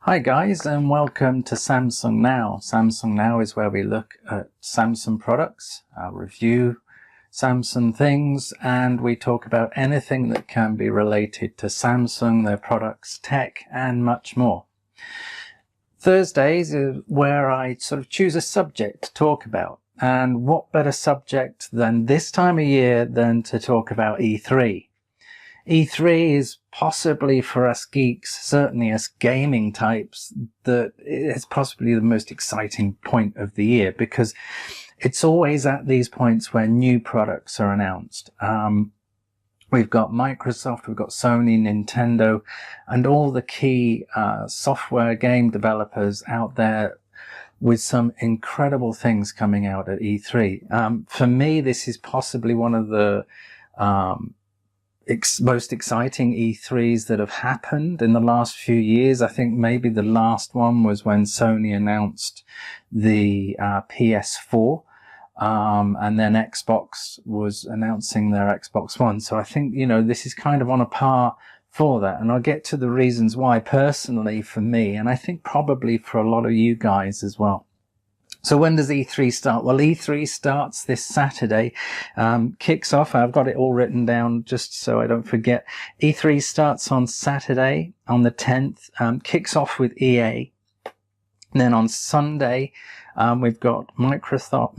Hi guys, and welcome to Samsung Now. Samsung Now is where we look at Samsung products, review Samsung things, and we talk about anything that can be related to Samsung, their products, tech, and much more. Thursdays is where I sort of choose a subject to talk about, and what better subject than this time of year than to talk about E3. E3 is possibly for us geeks, certainly us gaming types, that it's possibly the most exciting point of the year because it's always at these points where new products are announced. We've got Microsoft, we've got Sony, Nintendo, and all the key software game developers out there with some incredible things coming out at E3. For me, this is possibly one of the most exciting E3s that have happened in the last few years. I think maybe the last one was when Sony announced the PS4, and then Xbox was announcing their Xbox One. So I think, you know, this is kind of on a par for that. And I'll get to the reasons why personally for me, and I think probably for a lot of you guys as well. So when does E3 start? Well, E3 starts this Saturday, kicks off. I've got it all written down just so I don't forget. E3 starts on Saturday on the 10th, kicks off with EA. And then on Sunday, we've got Microsoft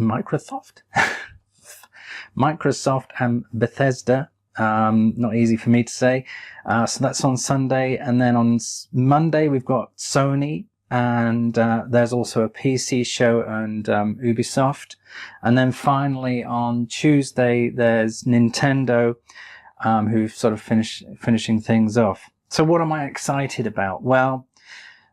and Bethesda. Not easy for me to say. So that's on Sunday. And then on Monday, we've got Sony. And there's also a PC show and Ubisoft. And then finally on Tuesday, there's Nintendo, who've sort of finishing things off. So what am I excited about? Well,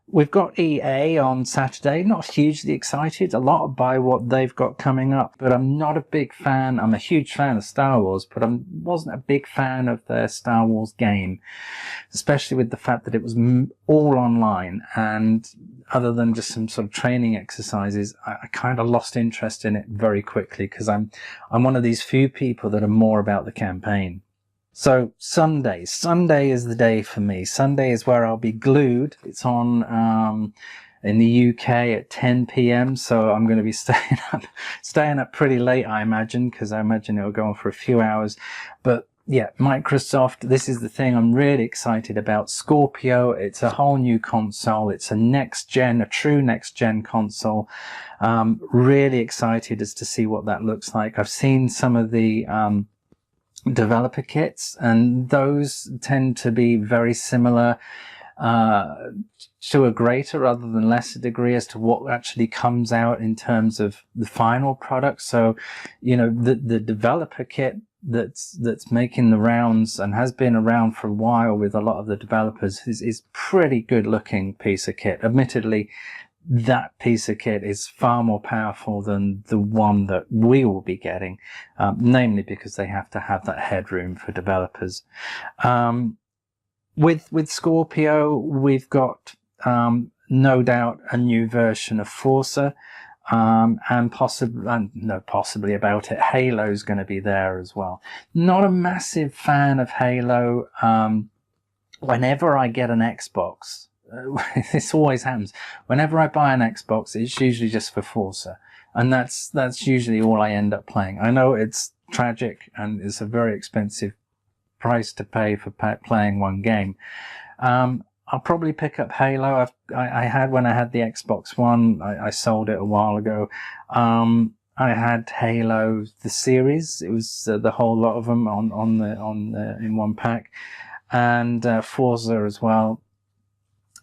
we've got EA on Saturday. Not hugely excited, a lot by what they've got coming up, but I'm not a big fan. I'm a huge fan of Star Wars, but I wasn't a big fan of their Star Wars game, especially with the fact that it was all online, and other than just some sort of training exercises, I kind of lost interest in it very quickly because I'm one of these few people that are more about the campaign. So Sunday is the day for me. Sunday is where I'll be glued. It's on in the UK at 10 p.m. So I'm going to be staying up pretty late, I imagine, because I imagine it'll go on for a few hours. But yeah, Microsoft, this is the thing I'm really excited about. Scorpio, it's a whole new console. It's a true next gen console. Really excited as to see what that looks like. I've seen some of the developer kits, and those tend to be very similar to a greater rather than lesser degree as to what actually comes out in terms of the final product. So, you know, the developer kit that's making the rounds and has been around for a while with a lot of the developers is pretty good looking piece of kit. Admittedly, that piece of kit is far more powerful than the one that we will be getting, namely because they have to have that headroom for developers. With Scorpio, we've got no doubt a new version of Forza, and possibly about it, Halo's going to be there as well. Not a massive fan of Halo. Whenever I get an Xbox, this always happens. Whenever I buy an Xbox, it's usually just for Forza, and that's usually all I end up playing. I know it's tragic and it's a very expensive price to pay for playing one game. I'll probably pick up Halo. I had when I had the Xbox One. I sold it a while ago. I had Halo the series. It was the whole lot of them in one pack, and Forza as well.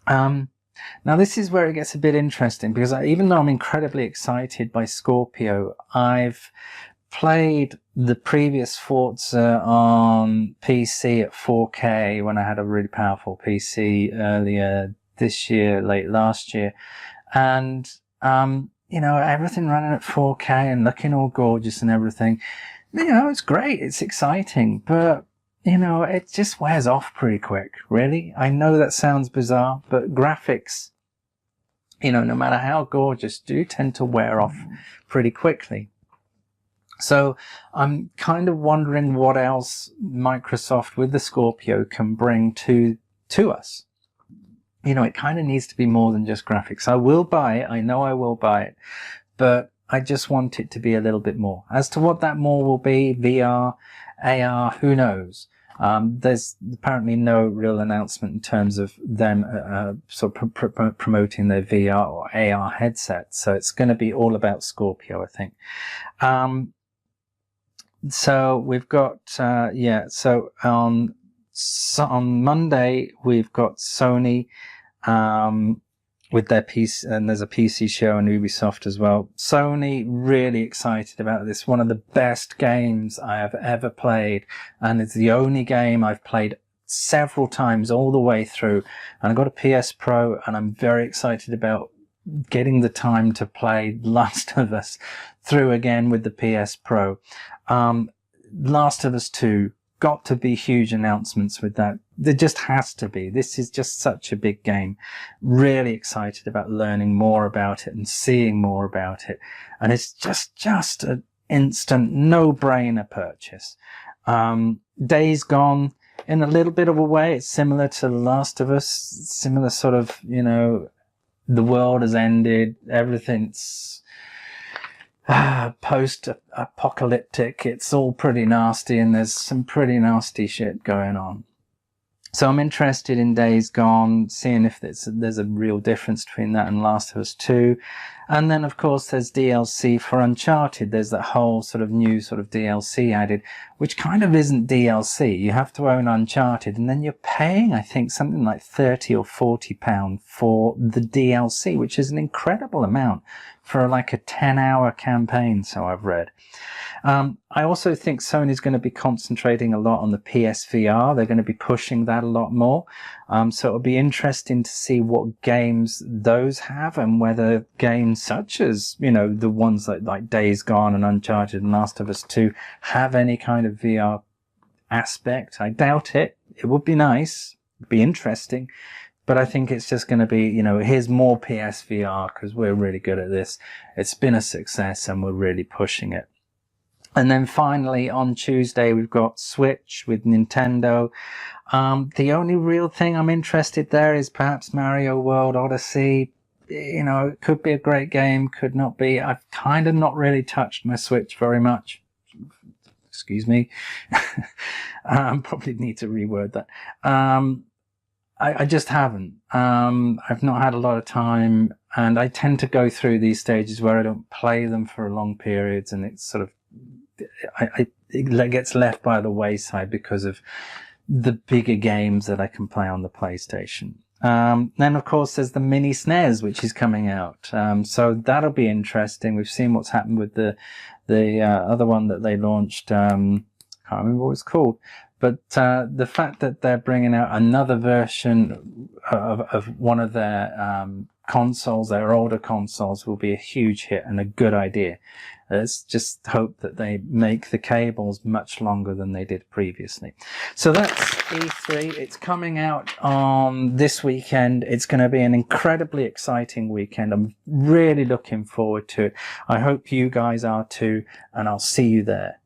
Now this is where it gets a bit interesting because even though I'm incredibly excited by Scorpio, I've played the previous Forza on PC at 4K when I had a really powerful PC earlier this year, late last year. And, you know, everything running at 4K and looking all gorgeous and everything, you know, it's great. It's exciting, but you know, it just wears off pretty quick, really. I know that sounds bizarre, but graphics, you know, no matter how gorgeous, do tend to wear off pretty quickly. So I'm kind of wondering what else Microsoft with the Scorpio can bring to us. you know, it kind of needs to be more than just graphics. I will buy it. I know I will buy it, but I just want it to be a little bit more. As to what that more will be, VR, AR, who knows? There's apparently no real announcement in terms of them sort of promoting their VR or AR headset. So it's going to be all about Scorpio, I think. So we've got, so on Monday, we've got Sony, with their PC, and there's a PC show on Ubisoft as well. Sony, really excited about this. One of the best games I have ever played, and it's the only game I've played several times all the way through. And I got a PS Pro, and I'm very excited about getting the time to play Last of Us through again with the PS Pro. Last of Us 2, got to be huge announcements with that. There just has to be. This is just such a big game. Really excited about learning more about it and seeing more about it. And it's just an instant no-brainer purchase. Days Gone, in a little bit of a way, it's similar to The Last of Us. Similar sort of, you know, the world has ended. Everything's post-apocalyptic. It's all pretty nasty, and there's some pretty nasty shit going on. So I'm interested in Days Gone, seeing if there's a real difference between that and Last of Us 2. And then, of course, there's DLC for Uncharted. There's that whole sort of new sort of DLC added, which kind of isn't DLC. You have to own Uncharted, and then you're paying, I think, something like £30 or £40 for the DLC, which is an incredible amount for like a 10-hour campaign, so I've read. I also think Sony's going to be concentrating a lot on the PSVR. They're going to be pushing that a lot more. So it'll be interesting to see what games those have, and whether games such as, you know, the ones like Days Gone and Uncharted and Last of Us 2 have any kind of VR aspect. I doubt it. It would be nice. It'd be interesting. But I think it's just going to be, you know, here's more PSVR because we're really good at this. It's been a success and we're really pushing it. And then finally on Tuesday, we've got Switch with Nintendo. The only real thing I'm interested there is perhaps Mario World Odyssey. You know, it could be a great game, could not be. I've kind of not really touched my Switch very much. Excuse me. Probably need to reword that. I just haven't. I've not had a lot of time, and I tend to go through these stages where I don't play them for long periods, and it's sort of, it gets left by the wayside because of the bigger games that I can play on the PlayStation. Then of course there's the mini SNES, which is coming out. So that'll be interesting. We've seen what's happened with the other one that they launched. Can't remember what it's called. But the fact that they're bringing out another version of one of their consoles, their older consoles, will be a huge hit and a good idea. Let's just hope that they make the cables much longer than they did previously. So that's E3. It's coming out on this weekend. It's going to be an incredibly exciting weekend. I'm really looking forward to it. I hope you guys are too, and I'll see you there.